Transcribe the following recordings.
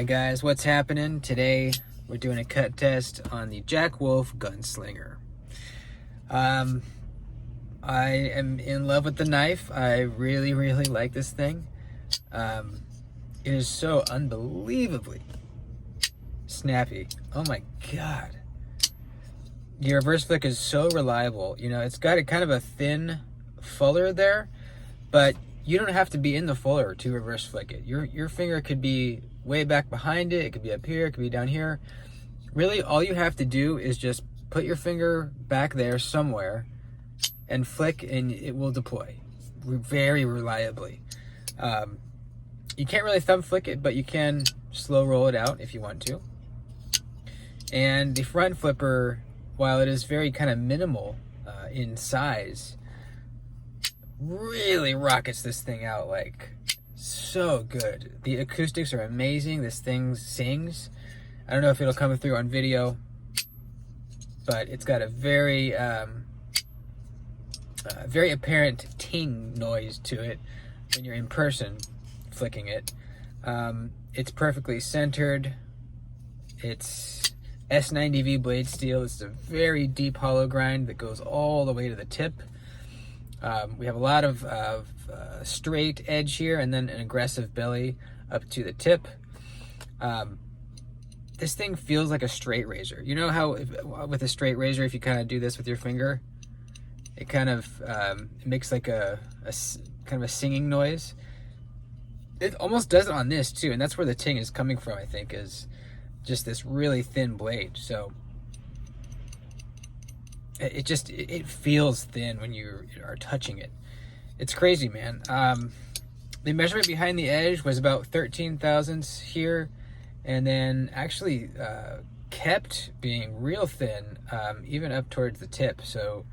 Alright guys, what's happening? Today we're doing a cut test on the Jack Wolf Gunslinger. I am in love with the knife. I really like this thing. It is so unbelievably snappy. Oh my god. The reverse flick is so reliable. You know, it's got a kind of a thin fuller there, but you don't have to be in the fuller to reverse flick it. Your finger could be way back behind it. It could be up here. It could be down here. Really, all you have to do is just put your finger back there somewhere and flick, and it will deploy very reliably. You can't really thumb flick it, but you can slow roll it out if you want to. And the front flipper, while it is very kind of minimal in size, really rockets this thing out like so good. The acoustics are amazing. This thing sings. I don't know if it'll come through on video, but it's got a very very apparent ting noise to it when you're in person flicking it. It's perfectly centered. It's S90V blade steel. It's a very deep hollow grind that goes all the way to the tip. We have a lot of straight edge here, and then an aggressive belly up to the tip. This thing feels like a straight razor. You know how with a straight razor, if you kind of do this with your finger, it kind of it makes like a kind of a singing noise. It almost does it on this too, and that's where the ting is coming from, I think, is just this really thin blade. So it feels thin when you are touching it. It's crazy, man. The measurement behind the edge was about 13 thousandths here, and then actually kept being real thin, even up towards the tip. So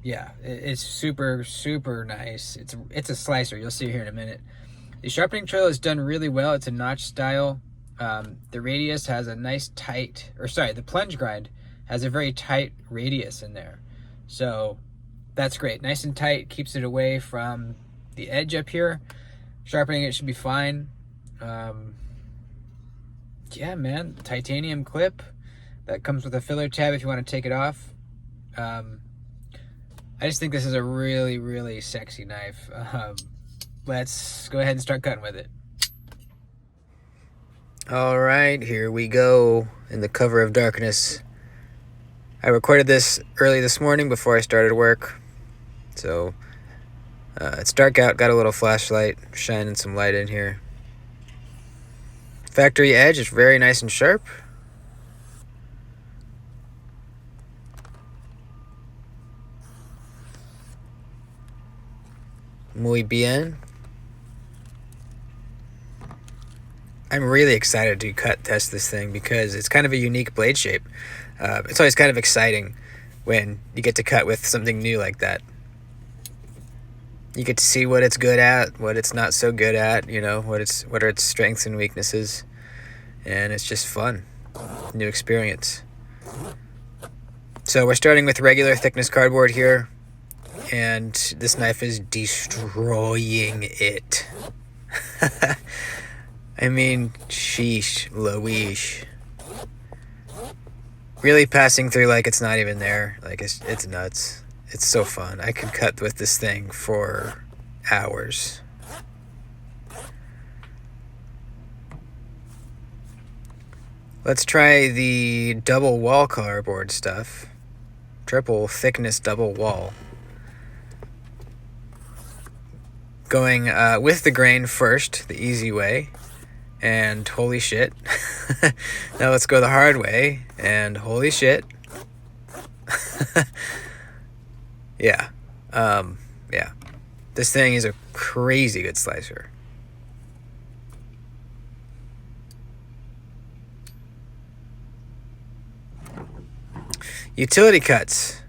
yeah, it's super nice. It's a slicer. You'll see here in a minute. The sharpening trail is done really well. It's a notch style. The radius has a nice tight, the plunge grind has a very tight radius in there. So that's great. Nice and tight, keeps it away from the edge up here. Sharpening it should be fine. Yeah, man, titanium clip that comes with a filler tab if you want to take it off. I just think this is a really sexy knife. Let's go ahead and start cutting with it. All right, here we go in the cover of darkness. I recorded this early this morning before I started work, so it's dark out. Got a little flashlight shining some light in here. Factory edge is very nice and sharp. Muy bien. I'm really excited to cut test this thing because it's kind of a unique blade shape. It's always kind of exciting when you get to cut with something new like that. You get to see what it's good at, what it's not so good at, you know, what are its strengths and weaknesses. And it's just fun. New experience. So we're starting with regular thickness cardboard here, and this knife is destroying it. I mean, sheesh Louise. Really passing through like it's not even there. Like it's nuts. It's so fun. I could cut with this thing for hours. Let's try the double wall cardboard stuff. Triple thickness double wall. Going with the grain first, the easy way. And holy shit. Now let's go the hard way. And holy shit. Yeah. Yeah. This thing is a crazy good slicer. Utility cuts.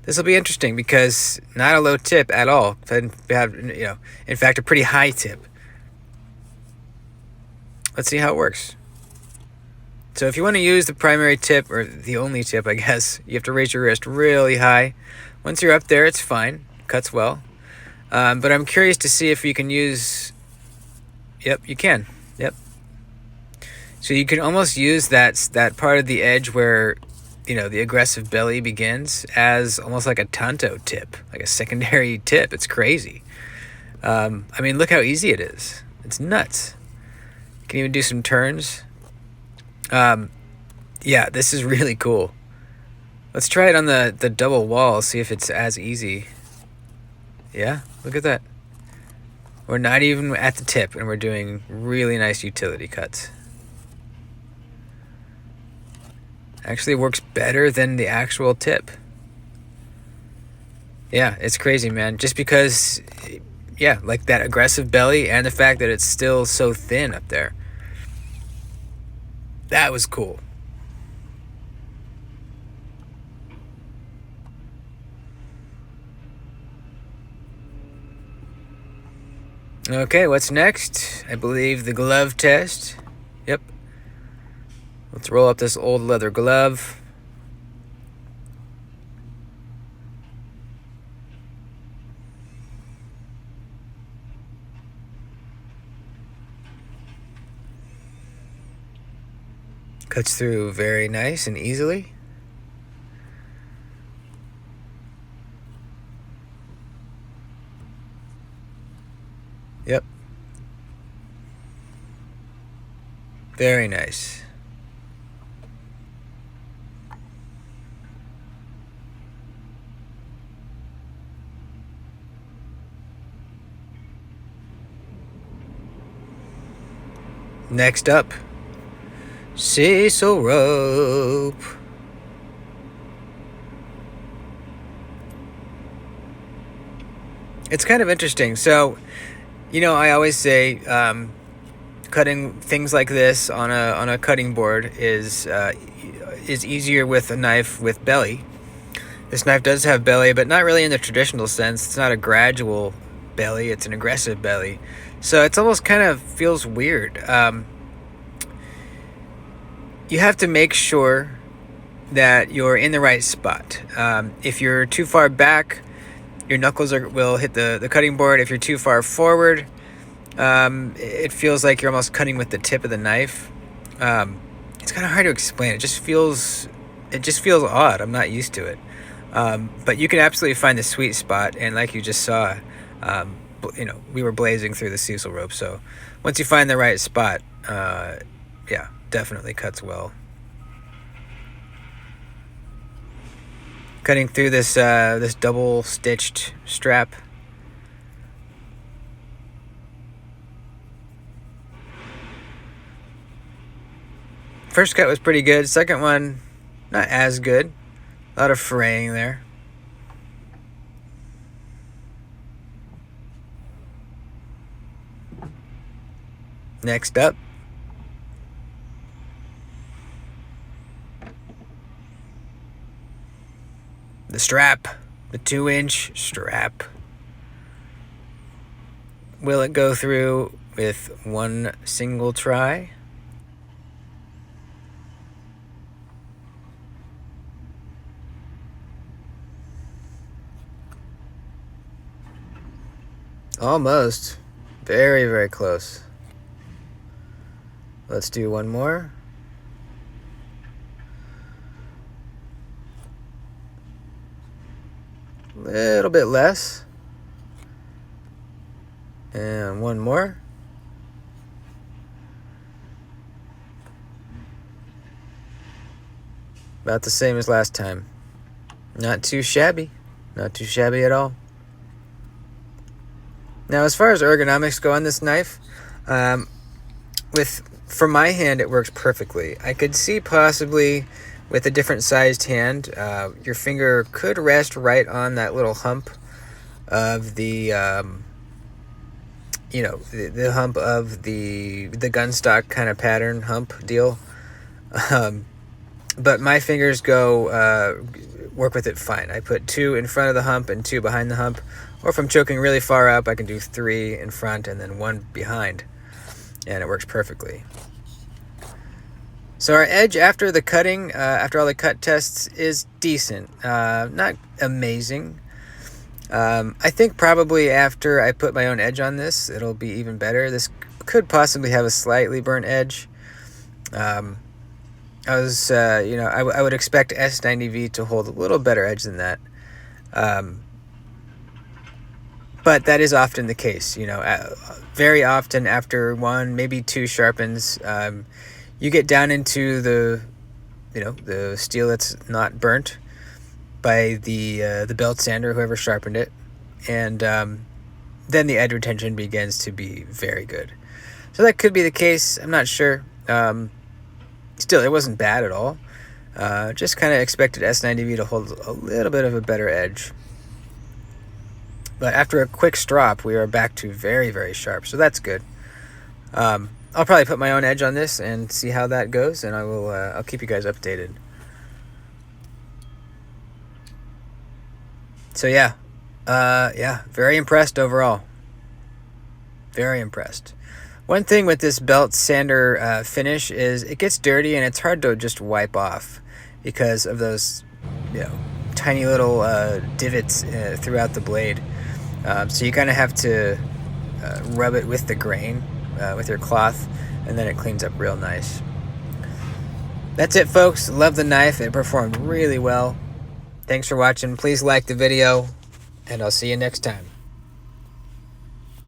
This will be interesting because not a low tip at all. In fact, a pretty high tip. Let's see how it works. So if you want to use the primary tip, or the only tip, I guess, you have to raise your wrist really high. Once you're up there, it's fine. Cuts well. But I'm curious to see if you can use... Yep, you can. Yep. So you can almost use that part of the edge where, you know, the aggressive belly begins as almost like a tanto tip, like a secondary tip. It's crazy. I mean, look how easy it is. It's nuts. You can even do some turns. Yeah, this is really cool. Let's try it on the double wall, see if it's as easy. Yeah, look at that. We're not even at the tip, and we're doing really nice utility cuts. Actually works better than the actual tip. Yeah, it's crazy, man. Just because, yeah, like that aggressive belly and the fact that it's still so thin up there. That was cool. Okay, what's next? I believe the glove test. Yep. Let's roll up this old leather glove. Cuts through very nice and easily. Yep. Very nice. Next up, sisal rope. It's kind of interesting. So, you know, I always say cutting things like this on a cutting board is easier with a knife with belly. This knife does have belly, but not really in the traditional sense. It's not a gradual belly, it's an aggressive belly. So it's almost kind of feels weird. You have to make sure that you're in the right spot. If you're too far back, your knuckles will hit the cutting board. If you're too far forward, it feels like you're almost cutting with the tip of the knife. It's kind of hard to explain. It just feels odd. I'm not used to it. But you can absolutely find the sweet spot. And like you just saw, you know, we were blazing through the sisal rope. So once you find the right spot, yeah, definitely cuts well. Cutting through this this double stitched strap. First cut was pretty good. Second one, not as good. A lot of fraying there. Next up, the strap, the 2-inch strap. Will it go through with one single try? Almost. Very, very close. Let's do one more. Little bit less. And one more. About the same as last time. Not too shabby. Not too shabby at all. Now, as far as ergonomics go on this knife, for my hand, it works perfectly. I could see possibly with a different sized hand, your finger could rest right on that little hump of the, you know, the hump of the gun stock kind of pattern hump deal. But my fingers work with it fine. I put 2 in front of the hump and 2 behind the hump. Or if I'm choking really far up, I can do 3 in front and then 1 behind. And it works perfectly. So our edge after the cutting, after all the cut tests, is decent. Not amazing. I think probably after I put my own edge on this, it'll be even better. This could possibly have a slightly burnt edge. I was, you know, I would expect S90V to hold a little better edge than that. But that is often the case, you know. Very often after 1, maybe 2 sharpens, you get down into the, you know, the steel that's not burnt by the belt sander, whoever sharpened it, and then the edge retention begins to be very good. So that could be the case. I'm not sure. Still, it wasn't bad at all. Just kind of expected S90V to hold a little bit of a better edge. But after a quick strop, we are back to very, very sharp. So that's good. I'll probably put my own edge on this and see how that goes, and I'll keep you guys updated. So yeah, very impressed overall. Very impressed. One thing with this belt sander finish is it gets dirty and it's hard to just wipe off because of those, you know, tiny little divots throughout the blade. So you kind of have to rub it with the grain with your cloth, and then it cleans up real nice. That's it, folks. Love the knife. It performed really well. Thanks for watching. Please like the video, and I'll see you next time.